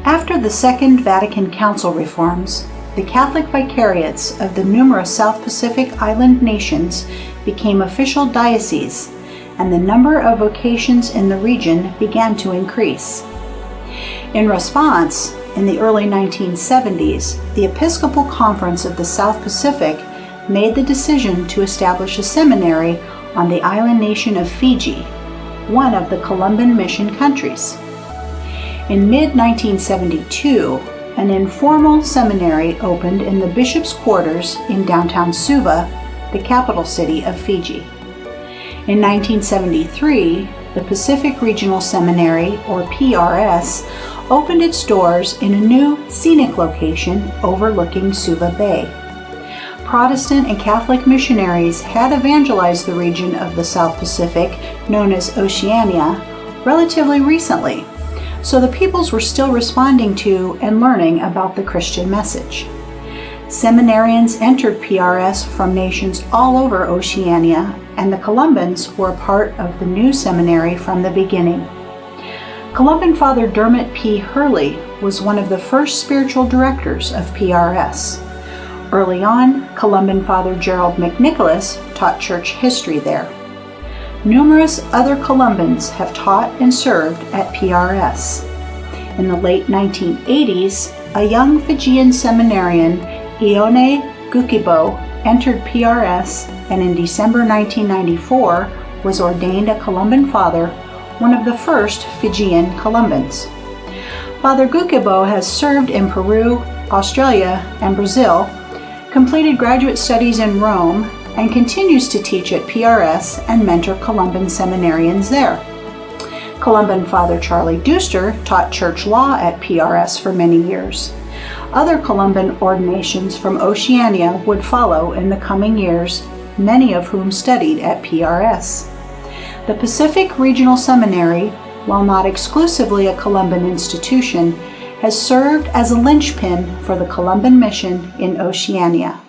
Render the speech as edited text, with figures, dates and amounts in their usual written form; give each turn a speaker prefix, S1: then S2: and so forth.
S1: After the Second Vatican Council reforms, the Catholic vicariates of the numerous South Pacific island nations became official dioceses, and the number of vocations in the region began to increase. In response, in the early 1970s, the Episcopal Conference of the South Pacific made the decision to establish a seminary on the island nation of Fiji, one of the Columban mission countries. In mid-1972, an informal seminary opened in the bishop's quarters in downtown Suva, the capital city of Fiji. In 1973, the Pacific Regional Seminary, or PRS, opened its doors in a new scenic location overlooking Suva Bay. Protestant and Catholic missionaries had evangelized the region of the South Pacific, known as Oceania, relatively recently, so the peoples were still responding to and learning about the Christian message. Seminarians entered PRS from nations all over Oceania, and the Columbans were a part of the new seminary from the beginning. Columban Father Dermot P. Hurley was one of the first spiritual directors of PRS. Early on, Columban Father Gerald McNicholas taught church history there. Numerous other Columbans have taught and served at PRS. In the late 1980s, a young Fijian seminarian, Ione Gukibo, entered PRS, and in December 1994 was ordained a Columban Father, one of the first Fijian Columbans. Father Gukibo has served in Peru, Australia, and Brazil, completed graduate studies in Rome, and continues to teach at PRS and mentor Columban seminarians there. Columban Father Charlie Deuster taught church law at PRS for many years. Other Columban ordinations from Oceania would follow in the coming years, many of whom studied at PRS. The Pacific Regional Seminary, while not exclusively a Columban institution, has served as a linchpin for the Columban mission in Oceania.